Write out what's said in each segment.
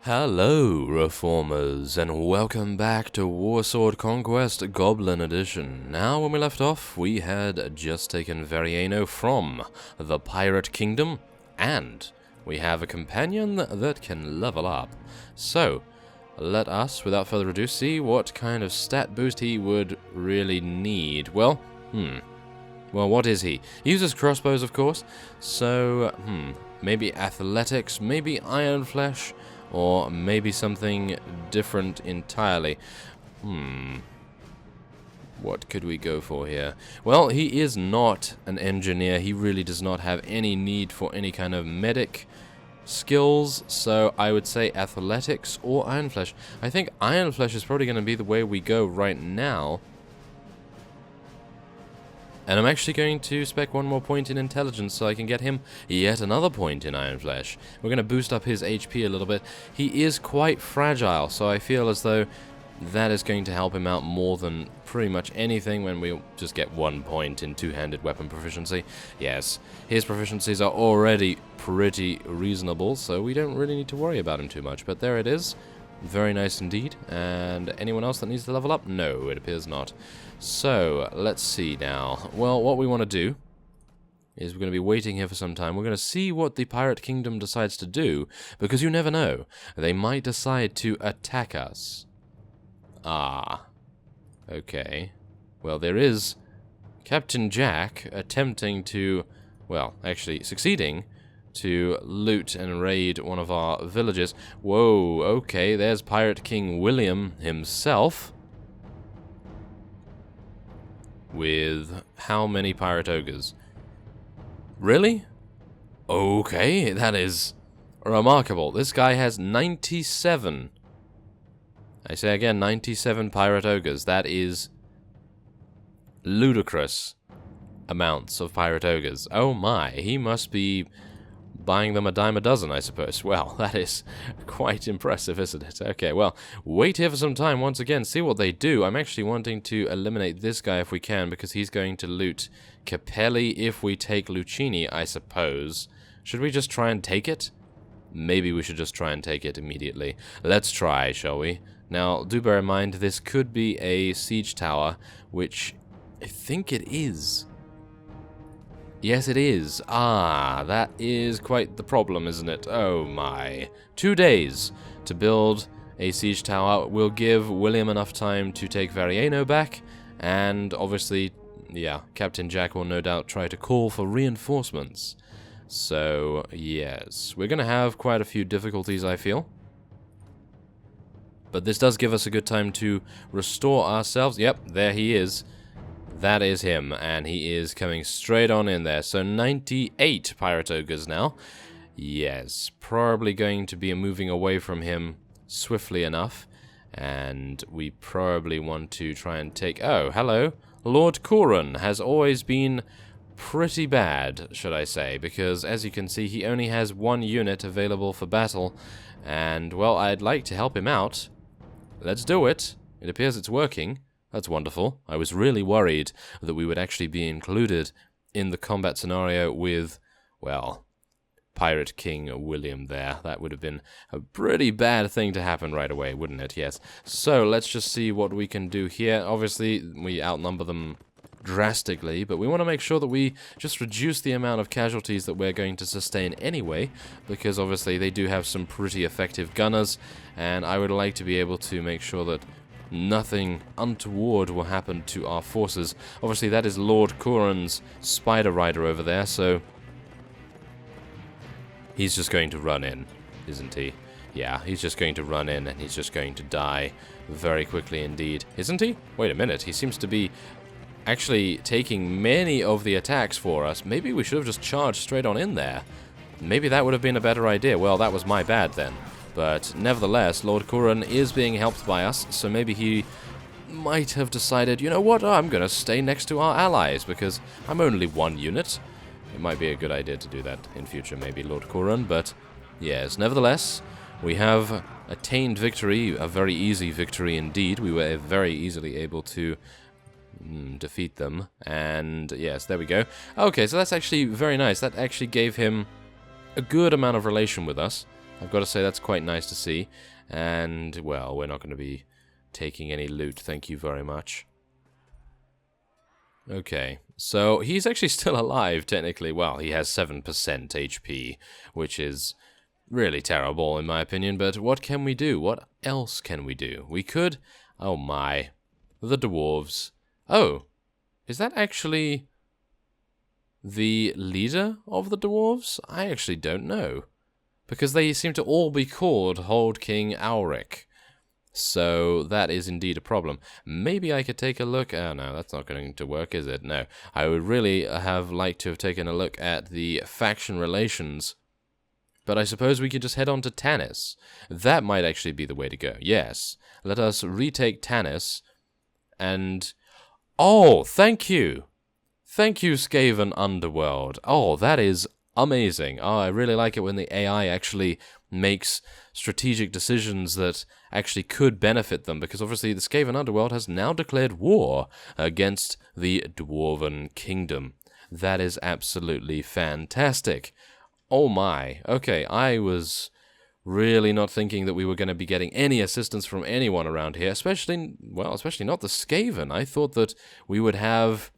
Hello, Reformers, and welcome back to Warsword Conquest Goblin Edition. Now, when we left off, we had just taken Variano from the Pirate Kingdom, and we have a companion that can level up. So, let us, without further ado, see what kind of stat boost he would really need. Well, what is he? He uses crossbows, of course, so, maybe athletics, maybe iron flesh, or maybe something different entirely. What could we go for here? Well, he is not an engineer. He really does not have any need for any kind of medic skills, so I would say athletics or iron flesh. I think iron flesh is probably going to be the way we go right now. And I'm actually going to spec one more point in intelligence so I can get him yet another point in iron flesh. We're going to boost up his HP a little bit. He is quite fragile, so I feel as though that is going to help him out more than pretty much anything when we just get 1 point in two-handed weapon proficiency. Yes, his proficiencies are already pretty reasonable, so we don't really need to worry about him too much. But there it is. Very nice indeed. And anyone else that needs to level up? No, it appears not. So, let's see now. Well, what we want to do is we're going to be waiting here for some time. We're going to see what the Pirate Kingdom decides to do, because you never know. They might decide to attack us. Ah. Okay. Well, there is Captain Jack attempting to, well, actually succeeding to loot and raid one of our villages. Whoa, okay, there's Pirate King William himself. With how many pirate ogres? Really? Okay, that is remarkable. This guy has 97. I say again, 97 pirate ogres. That is ludicrous amounts of pirate ogres. Oh my, he must be buying them a dime a dozen, I suppose. Well, that is quite impressive, isn't it? Okay, well, wait here for some time once again, see what they do. I'm actually wanting to eliminate this guy if we can, because he's going to loot Capelli if we take Lucchini, I suppose. Should we just try and take it? Maybe we should just try and take it immediately. Let's try, shall we? Now, do bear in mind, this could be a siege tower, which I think it is. Yes, it is. Ah, that is quite the problem, isn't it? Oh my. 2 days to build a siege tower will give William enough time to take Variano back, and obviously, yeah, Captain Jack will no doubt try to call for reinforcements. So, yes, we're going to have quite a few difficulties, I feel. But this does give us a good time to restore ourselves. Yep, there he is. That is him, and he is coming straight on in there. So 98 pirate ogres now. Yes, probably going to be moving away from him swiftly enough. And we probably want to try and take... Oh, hello. Lord Coran has always been pretty bad, should I say, because as you can see, he only has 1 unit available for battle. And, well, I'd like to help him out. Let's do it. It appears it's working. That's wonderful. I was really worried that we would actually be included in the combat scenario with, well, Pirate King William there. That would have been a pretty bad thing to happen right away, wouldn't it? Yes. So, let's just see what we can do here. Obviously, we outnumber them drastically, but we want to make sure that we just reduce the amount of casualties that we're going to sustain anyway, because obviously they do have some pretty effective gunners, and I would like to be able to make sure that nothing untoward will happen to our forces. Obviously, that is Lord Coran's Spider Rider over there, so he's just going to run in, isn't he? Yeah, he's just going to run in, and he's just going to die very quickly indeed. Isn't he? Wait a minute, he seems to be actually taking many of the attacks for us. Maybe we should have just charged straight on in there. Maybe that would have been a better idea. Well, that was my bad then. But nevertheless, Lord Coran is being helped by us, so maybe he might have decided, you know what, I'm going to stay next to our allies, because I'm only 1 unit. It might be a good idea to do that in future, maybe, Lord Coran, but yes, nevertheless, we have attained victory, a very easy victory indeed. We were very easily able to defeat them, and yes, there we go. Okay, so that's actually very nice. That actually gave him a good amount of relation with us. I've got to say that's quite nice to see. And, well, we're not going to be taking any loot, thank you very much. Okay, so he's actually still alive, technically. Well, he has 7% HP, which is really terrible, in my opinion. But what can we do? What else can we do? We could... Oh, my. The dwarves. Oh, is that actually the leader of the dwarves? I actually don't know. Because they seem to all be called Hold King Auric. So that is indeed a problem. Maybe I could take a look... Oh, no, that's not going to work, is it? No. I would really have liked to have taken a look at the faction relations. But I suppose we could just head on to Tanis. That might actually be the way to go. Yes. Let us retake Tanis. And... Oh, thank you! Thank you, Skaven Underworld. Oh, that is amazing. Oh, I really like it when the AI actually makes strategic decisions that actually could benefit them, because obviously the Skaven Underworld has now declared war against the Dwarven Kingdom. That is absolutely fantastic. Oh my. Okay, I was really not thinking that we were going to be getting any assistance from anyone around here, especially not the Skaven. I thought that we would have,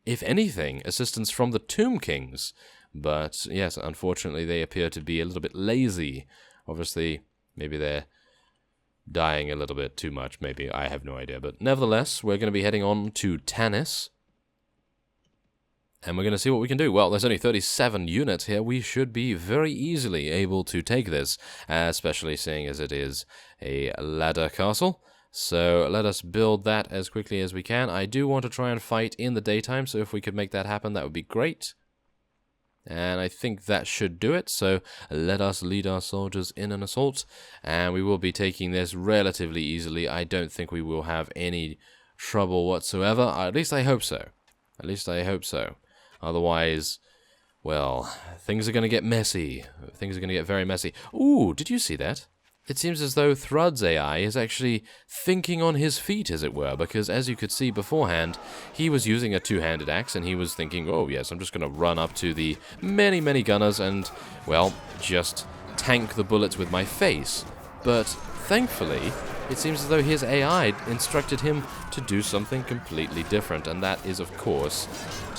if anything, assistance from the Tomb Kings. But, yes, unfortunately, they appear to be a little bit lazy. Obviously, maybe they're dying a little bit too much, maybe. I have no idea. But nevertheless, we're going to be heading on to Tanis. And we're going to see what we can do. Well, there's only 37 units here. We should be very easily able to take this, especially seeing as it is a ladder castle. So let us build that as quickly as we can. I do want to try and fight in the daytime, so if we could make that happen, that would be great. And I think that should do it, so let us lead our soldiers in an assault, and we will be taking this relatively easily. I don't think we will have any trouble whatsoever. At least I hope so. At least I hope so. Otherwise, well, things are going to get messy. Things are going to get very messy. Ooh, did you see that? It seems as though Thrud's AI is actually thinking on his feet, as it were, because as you could see beforehand, he was using a two-handed axe, and he was thinking, oh yes, I'm just going to run up to the many, many gunners and, well, just tank the bullets with my face. But thankfully, it seems as though his AI instructed him to do something completely different, and that is, of course,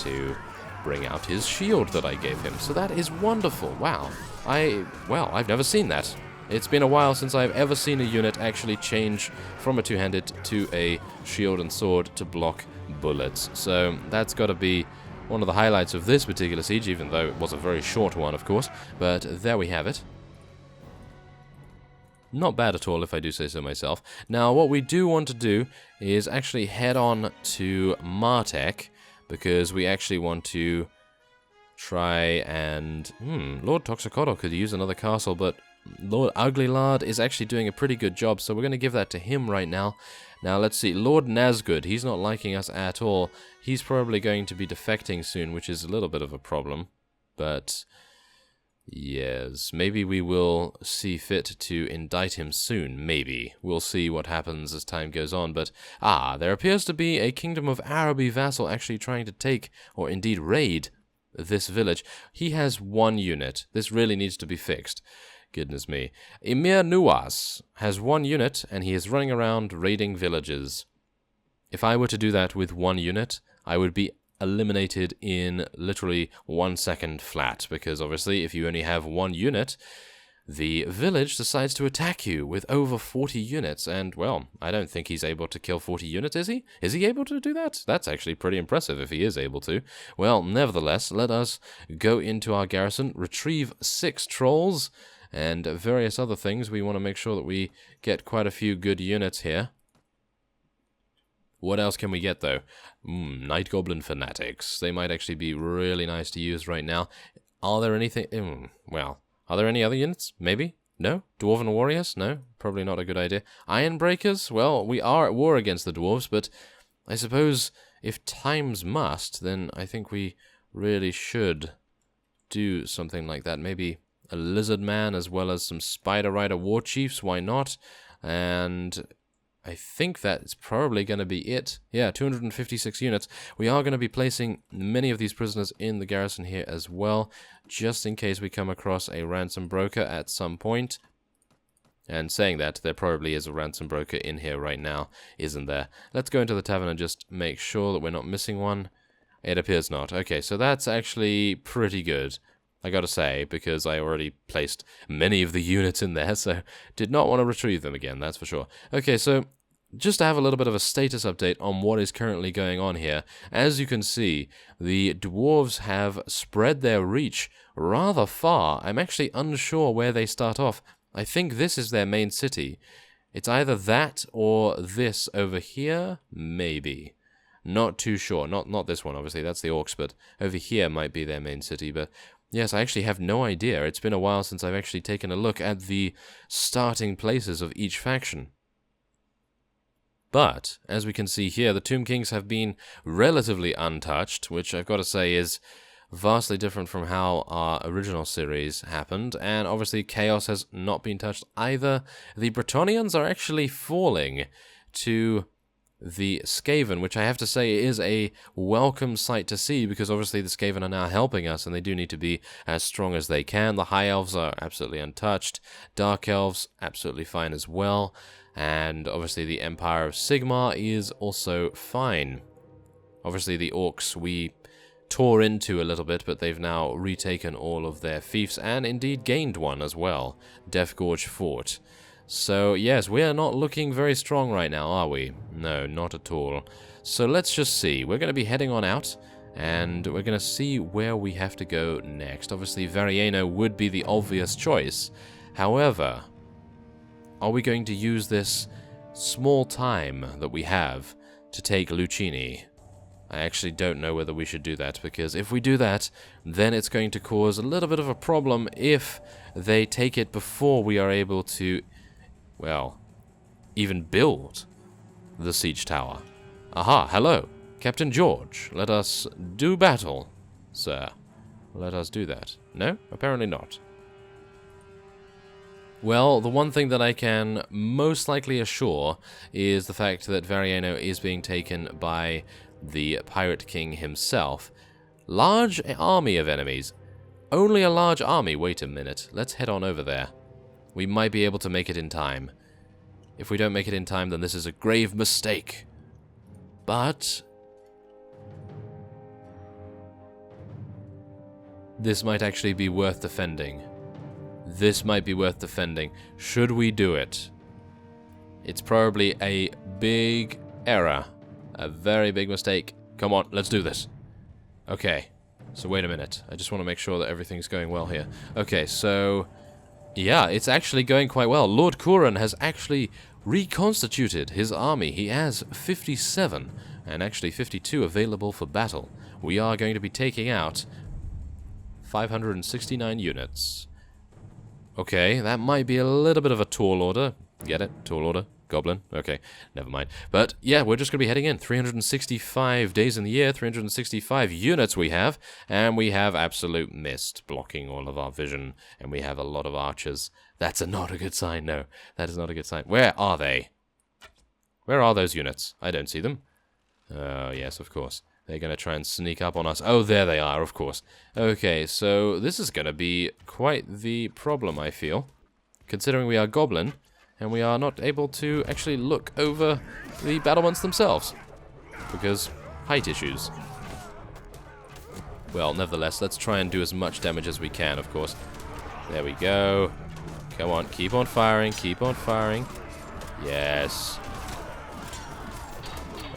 to bring out his shield that I gave him. So that is wonderful. Wow. I've never seen that. It's been a while since I've ever seen a unit actually change from a two-handed to a shield and sword to block bullets. So that's got to be one of the highlights of this particular siege, even though it was a very short one, of course. But there we have it. Not bad at all, if I do say so myself. Now, what we do want to do is actually head on to Martek, because we actually want to try and... Lord Toxicotto could use another castle, but Lord Uglylard is actually doing a pretty good job, so we're going to give that to him right now. Now, let's see. Lord Nazgûl, he's not liking us at all. He's probably going to be defecting soon, which is a little bit of a problem. But, yes, maybe we will see fit to indict him soon. Maybe. We'll see what happens as time goes on. But, there appears to be a Kingdom of Araby vassal actually trying to take, or indeed raid, this village. He has one unit. This really needs to be fixed. Goodness me. Emir Nuwas has one unit, and he is running around raiding villages. If I were to do that with one unit, I would be eliminated in literally 1 second flat, because obviously if you only have one unit, the village decides to attack you with over 40 units, and, well, I don't think he's able to kill 40 units, is he? Is he able to do that? That's actually pretty impressive if he is able to. Well, nevertheless, let us go into our garrison, retrieve 6 trolls, and various other things. We want to make sure that we get quite a few good units here. What else can we get, though? Night Goblin Fanatics. They might actually be really nice to use right now. Are there anything... are there any other units? Maybe? No? Dwarven Warriors? No? Probably not a good idea. Iron Breakers? Well, we are at war against the Dwarves, but I suppose if times must, then I think we really should do something like that. Maybe a Lizardman as well as some Spider Rider War Chiefs, why not? And I think that's probably going to be it. Yeah, 256 units. We are going to be placing many of these prisoners in the garrison here as well, just in case we come across a ransom broker at some point. And saying that, there probably is a ransom broker in here right now, isn't there? Let's go into the tavern and just make sure that we're not missing one. It appears not. Okay, so that's actually pretty good, I gotta say, because I already placed many of the units in there, so did not want to retrieve them again, that's for sure. Okay, so just to have a little bit of a status update on what is currently going on here. As you can see, the dwarves have spread their reach rather far. I'm actually unsure where they start off. I think this is their main city. It's either that or this over here, maybe. Not too sure. Not this one, obviously. That's the orcs, but over here might be their main city. But yes, I actually have no idea. It's been a while since I've actually taken a look at the starting places of each faction. But, as we can see here, the Tomb Kings have been relatively untouched, which I've got to say is vastly different from how our original series happened, and obviously Chaos has not been touched either. The Bretonnians are actually falling to the Skaven, which I have to say is a welcome sight to see, because obviously the Skaven are now helping us, and they do need to be as strong as they can. The High Elves are absolutely untouched. Dark Elves, absolutely fine as well. And obviously the Empire of Sigmar is also fine. Obviously the Orcs we tore into a little bit, but they've now retaken all of their fiefs, and indeed gained one as well, Death Gorge Fort. So yes, we are not looking very strong right now, are we? No, not at all. So let's just see. We're going to be heading on out, and we're going to see where we have to go next. Obviously Variano would be the obvious choice. However, are we going to use this small time that we have to take Lucchini? I actually don't know whether we should do that, because if we do that, then it's going to cause a little bit of a problem if they take it before we are able to, well, even build the siege tower. Aha, hello, Captain George. Let us do battle, sir. Let us do that. No? Apparently not. Well, the one thing that I can most likely assure is the fact that Variano is being taken by the Pirate King himself. Large army of enemies. Only a large army. Wait a minute. Let's head on over there. We might be able to make it in time. If we don't make it in time, then this is a grave mistake. But this might actually be worth defending. This might be worth defending. Should we do it? It's probably a big error. A very big mistake. Come on, let's do this. Okay, so wait a minute. I just want to make sure that everything's going well here. Okay, so yeah, it's actually going quite well. Lord Kuran has actually reconstituted his army. He has 57, and actually 52 available for battle. We are going to be taking out 569 units. Okay, that might be a little bit of a tall order. Get it? Tall order? Goblin? Okay, never mind. But yeah, we're just going to be heading in. 365 days in the year, 365 units we have, and we have absolute mist blocking all of our vision, and we have a lot of archers. That's not a good sign, no. That is not a good sign. Where are they? Where are those units? I don't see them. Oh, yes, of course. They're going to try and sneak up on us. Oh, there they are, of course. Okay, so this is going to be quite the problem, I feel. Considering we are Goblin, and we are not able to actually look over the battlements themselves. Because height issues. Well, nevertheless, let's try and do as much damage as we can, of course. There we go. Come on, keep on firing, keep on firing. Yes.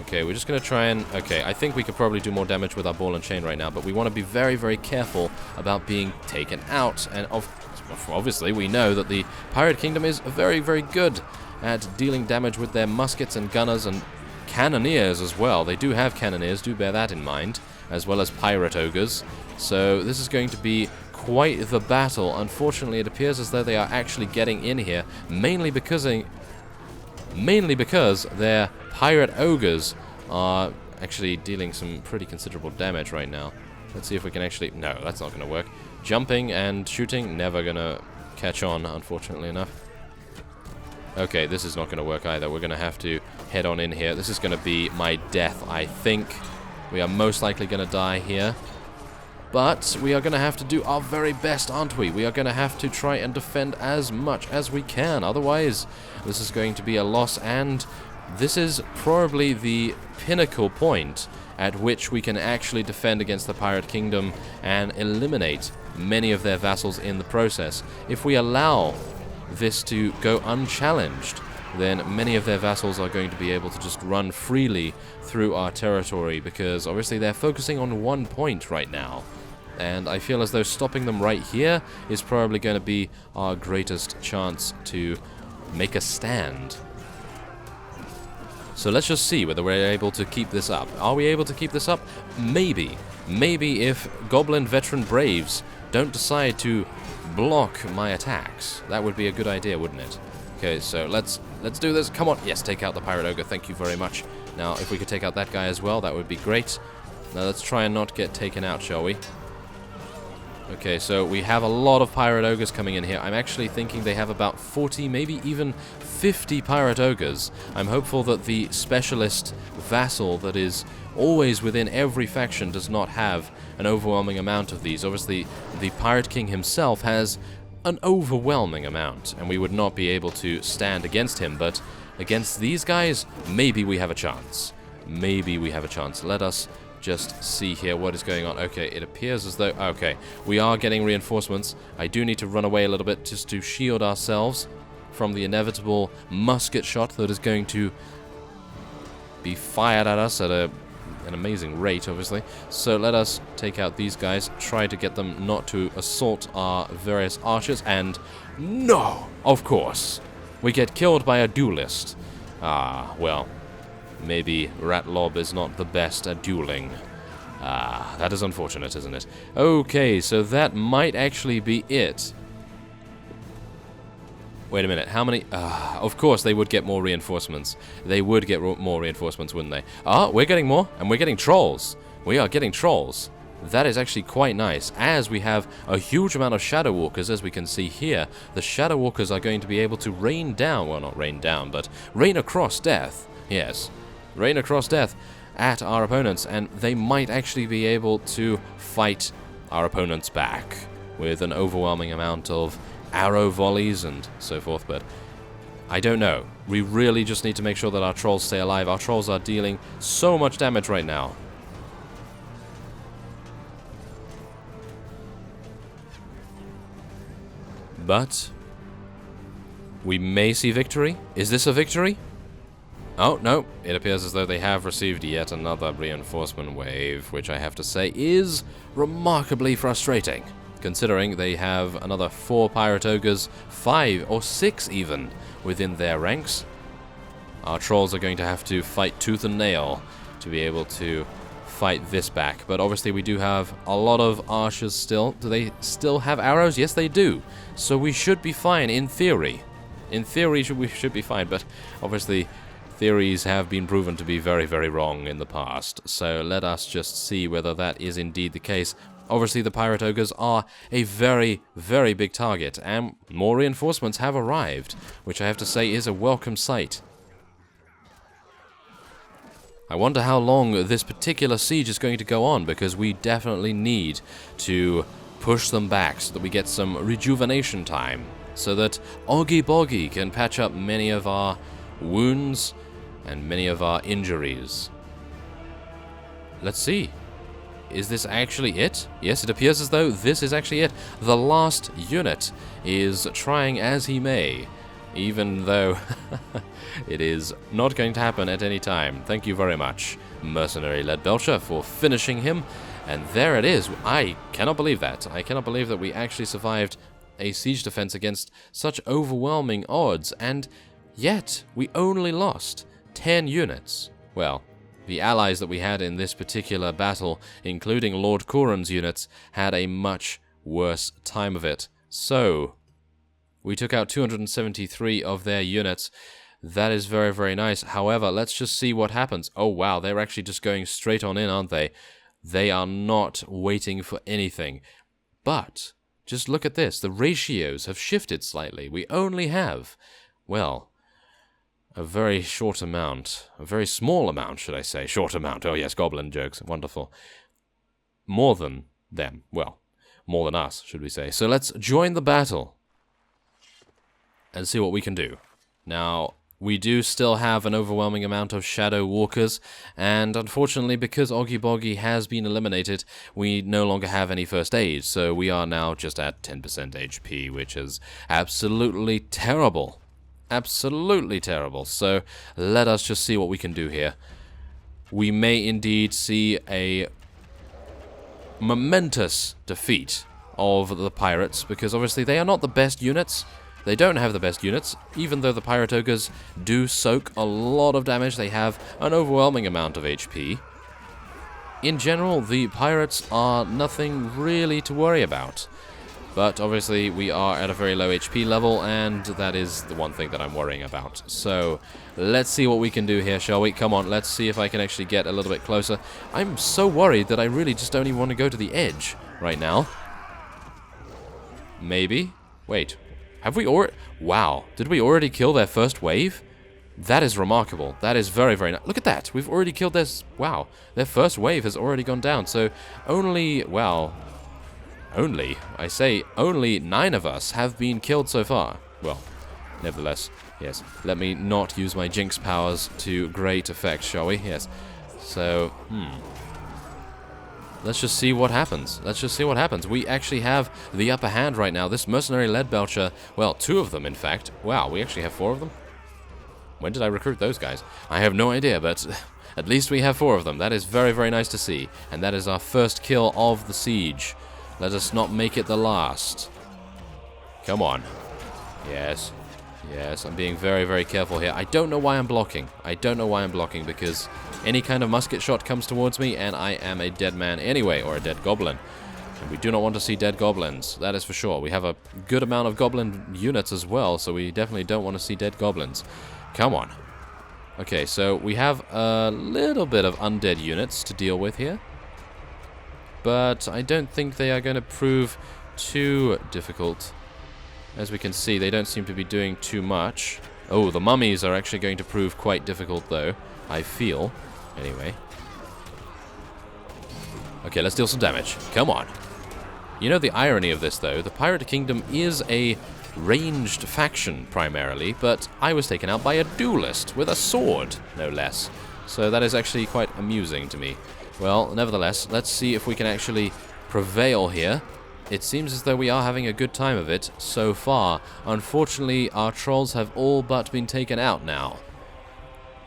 Okay, we're just going to try and... Okay, I think we could probably do more damage with our ball and chain right now, but we want to be very, very careful about being taken out. And obviously, we know that the Pirate Kingdom is very, very good at dealing damage with their muskets and gunners and cannoneers as well. They do have cannoneers, do bear that in mind, as well as pirate ogres. So this is going to be quite the battle. Unfortunately, it appears as though they are actually getting in here, mainly because their pirate ogres are actually dealing some pretty considerable damage right now. Let's see if we can actually... No, that's not going to work. Jumping and shooting, never going to catch on, unfortunately enough. Okay, this is not going to work either. We're going to have to head on in here. This is going to be my death, I think. We are most likely going to die here. But we are going to have to do our very best, aren't we? We are going to have to try and defend as much as we can. Otherwise, this is going to be a loss, and this is probably the pinnacle point at which we can actually defend against the Pirate Kingdom and eliminate many of their vassals in the process. If we allow this to go unchallenged, then many of their vassals are going to be able to just run freely through our territory, because obviously they're focusing on one point right now. And I feel as though stopping them right here is probably going to be our greatest chance to make a stand. So let's just see whether we're able to keep this up. Are we able to keep this up? Maybe. Maybe if Goblin Veteran Braves don't decide to block my attacks. That would be a good idea, wouldn't it? Okay, so let's do this. Come on. Yes, take out the Pirate Ogre. Thank you very much. Now, if we could take out that guy as well, that would be great. Now, let's try and not get taken out, shall we? Okay, so we have a lot of Pirate Ogres coming in here. I'm actually thinking they have about 40, maybe even 50 Pirate Ogres. I'm hopeful that the specialist vassal that is always within every faction does not have an overwhelming amount of these. Obviously, the Pirate King himself has an overwhelming amount, and we would not be able to stand against him, but against these guys, maybe we have a chance. Maybe we have a chance. Let us just see here what is going on. Okay, it appears as though... Okay, we are getting reinforcements. I do need to run away a little bit just to shield ourselves from the inevitable musket shot that is going to be fired at us at an amazing rate, obviously. So let us take out these guys, try to get them not to assault our various archers, and... No! Of course! We get killed by a duelist. Ah, well... Maybe Ratlob is not the best at dueling. Ah, that is unfortunate, isn't it? Okay, so that might actually be it. Wait a minute, how many... of course they would get more reinforcements. They would get more reinforcements, wouldn't they? Ah, we're getting more, and we're getting trolls. We are getting trolls. That is actually quite nice, as we have a huge amount of Shadow Walkers, as we can see here. The Shadow Walkers are going to be able to rain down, well, not rain down, but rain across death. Yes. Rain across death at our opponents, and they might actually be able to fight our opponents back with an overwhelming amount of arrow volleys and so forth, but I don't know. We really just need to make sure that our trolls stay alive. Our trolls are dealing so much damage right now. But we may see victory. Is this a victory? Oh, no, it appears as though they have received yet another reinforcement wave, which I have to say is remarkably frustrating, considering they have another 4 Pirate Ogres, 5 or 6 even, within their ranks. Our trolls are going to have to fight tooth and nail to be able to fight this back, but obviously we do have a lot of archers still. Do they still have arrows? Yes, they do. So we should be fine, in theory. In theory, we should be fine, but obviously... theories have been proven to be very, very wrong in the past, so let us just see whether that is indeed the case. Obviously, the Pirate Ogres are a very, very big target, and more reinforcements have arrived, which I have to say is a welcome sight. I wonder how long this particular siege is going to go on, because we definitely need to push them back so that we get some rejuvenation time, so that Oggy Boggy can patch up many of our wounds and many of our injuries. Let's see. Is this actually it? Yes, it appears as though this is actually it. The last unit is trying as he may, even though it is not going to happen at any time. Thank you very much, Mercenary Led Belcher, for finishing him. And there it is. I cannot believe that. I cannot believe that we actually survived a siege defense against such overwhelming odds, and yet we only lost 10 units. Well, the allies that we had in this particular battle, including Lord Corran's units, had a much worse time of it. So, we took out 273 of their units. That is very, very nice. However, let's just see what happens. Oh, wow, they're actually just going straight on in, aren't they? They are not waiting for anything. But, just look at this. The ratios have shifted slightly. We only have, well, a very short amount. A very small amount, should I say. Short amount. Oh yes, goblin jokes. Wonderful. More than them. Well, more than us, should we say. So let's join the battle and see what we can do. Now, we do still have an overwhelming amount of Shadow Walkers, and unfortunately, because Oggy Boggy has been eliminated, we no longer have any first aid, so we are now just at 10% HP, which is absolutely terrible. Absolutely terrible. So, let us just see what we can do here. We may indeed see a momentous defeat of the pirates, because obviously they are not the best units. They don't have the best units, even though the Pirate Ogres do soak a lot of damage. They have an overwhelming amount of HP. In general, the pirates are nothing really to worry about. But obviously, we are at a very low HP level, and that is the one thing that I'm worrying about. So, let's see what we can do here, shall we? Come on, let's see if I can actually get a little bit closer. I'm so worried that I really just don't even want to go to the edge right now. Maybe? Wait. Have we already... Wow. Did we already kill their first wave? That is remarkable. That is very, very nice. Look at that. We've already killed their... Wow. Their first wave has already gone down. So, only... Well... Only. I say only 9 of us have been killed so far. Well, nevertheless, yes. Let me not use my Jinx powers to great effect, shall we? Yes. So, let's just see what happens. Let's just see what happens. We actually have the upper hand right now. This mercenary lead belcher, well, 2 of them, in fact. Wow, we actually have 4 of them? When did I recruit those guys? I have no idea, but at least we have 4 of them. That is very, very nice to see. And that is our first kill of the siege. Let us not make it the last. Come on. Yes. Yes, I'm being very, very careful here. I don't know why I'm blocking. I don't know why I'm blocking, because any kind of musket shot comes towards me, and I am a dead man anyway, or a dead goblin. And we do not want to see dead goblins, that is for sure. We have a good amount of goblin units as well, so we definitely don't want to see dead goblins. Come on. Okay, so we have a little bit of undead units to deal with here. But I don't think they are going to prove too difficult. As we can see, they don't seem to be doing too much. Oh, the mummies are actually going to prove quite difficult, though. I feel. Anyway. Okay, let's deal some damage. Come on. You know the irony of this, though? The Pirate Kingdom is a ranged faction, primarily, but I was taken out by a duelist with a sword, no less. So that is actually quite amusing to me. Well, nevertheless, let's see if we can actually prevail here. It seems as though we are having a good time of it so far. Unfortunately, our trolls have all but been taken out now.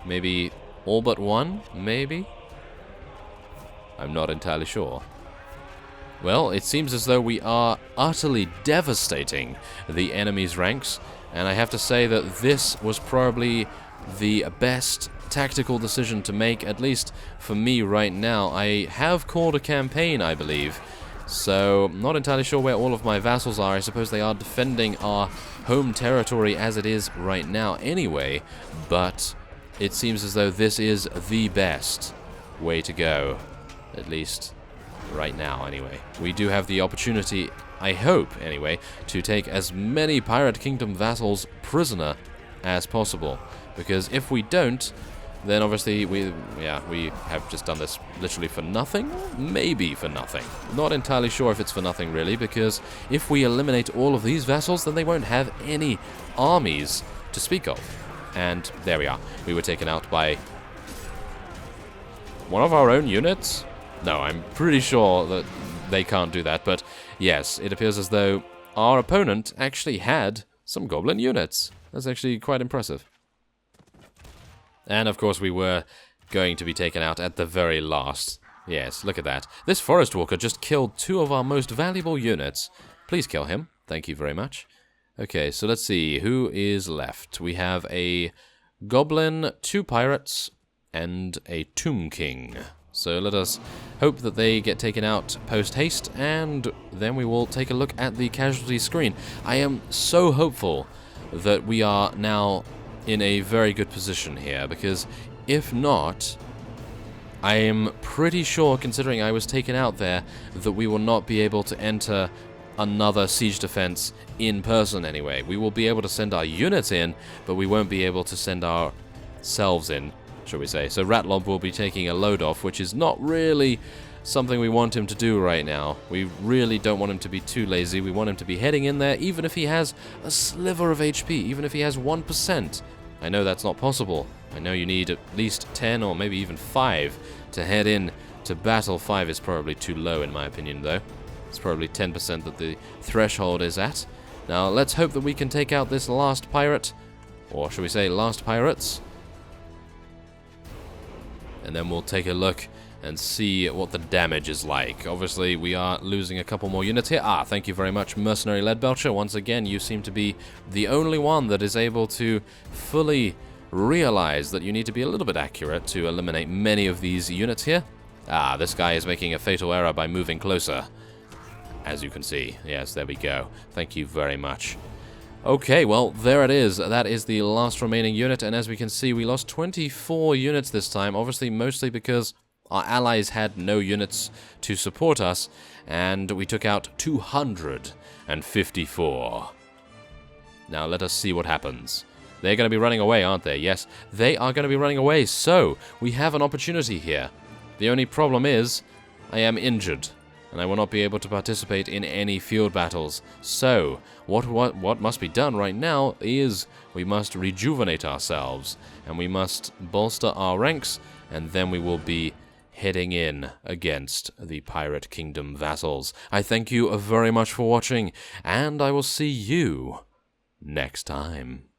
Maybe all but one? Maybe? I'm not entirely sure. Well, it seems as though we are utterly devastating the enemy's ranks, and I have to say that this was probably the best tactical decision to make, at least for me right now. I have called a campaign, I believe, so I'm not entirely sure where all of my vassals are. I suppose they are defending our home territory as it is right now anyway, but it seems as though this is the best way to go, at least right now anyway. We do have the opportunity, I hope anyway, to take as many Pirate Kingdom vassals prisoner as possible, because if we don't, then obviously we have just done this literally for nothing? Maybe for nothing. Not entirely sure if it's for nothing really, because if we eliminate all of these vassals, then they won't have any armies to speak of. And there we are. We were taken out by one of our own units? No, I'm pretty sure that they can't do that, but yes, it appears as though our opponent actually had some goblin units. That's actually quite impressive. And of course we were going to be taken out at the very last. Yes, look at that. This Forest Walker just killed 2 of our most valuable units. Please kill him. Thank you very much. Okay, so let's see. Who is left? We have a Goblin, 2 Pirates, and a Tomb King. So let us hope that they get taken out post-haste, and then we will take a look at the casualty screen. I am so hopeful that we are now in a very good position here, because if not, I am pretty sure, considering I was taken out there, that we will not be able to enter another siege defense in person anyway. We will be able to send our units in, but we won't be able to send ourselves in, shall we say. So Ratlob will be taking a load off, which is not really something we want him to do right now. We really don't want him to be too lazy. We want him to be heading in there, even if he has a sliver of HP, even if he has 1%. I know that's not possible. I know you need at least 10 or maybe even 5 to head in to battle. 5 is probably too low in my opinion, though. It's probably 10% that the threshold is at. Now, let's hope that we can take out this last pirate. Or should we say last pirates? And then we'll take a look and see what the damage is like. Obviously, we are losing a couple more units here. Ah, thank you very much, Mercenary Leadbelcher. Once again, you seem to be the only one that is able to fully realize that you need to be a little bit accurate to eliminate many of these units here. Ah, this guy is making a fatal error by moving closer. As you can see. Yes, there we go. Thank you very much. Okay, well, there it is. That is the last remaining unit, and as we can see, we lost 24 units this time, obviously mostly because our allies had no units to support us, and we took out 254. Now, let us see what happens. They're going to be running away, aren't they? Yes, they are going to be running away, so we have an opportunity here. The only problem is, I am injured, and I will not be able to participate in any field battles. So, what must be done right now is we must rejuvenate ourselves, and we must bolster our ranks, and then we will be heading in against the Pirate Kingdom vassals. I thank you very much for watching, and I will see you next time.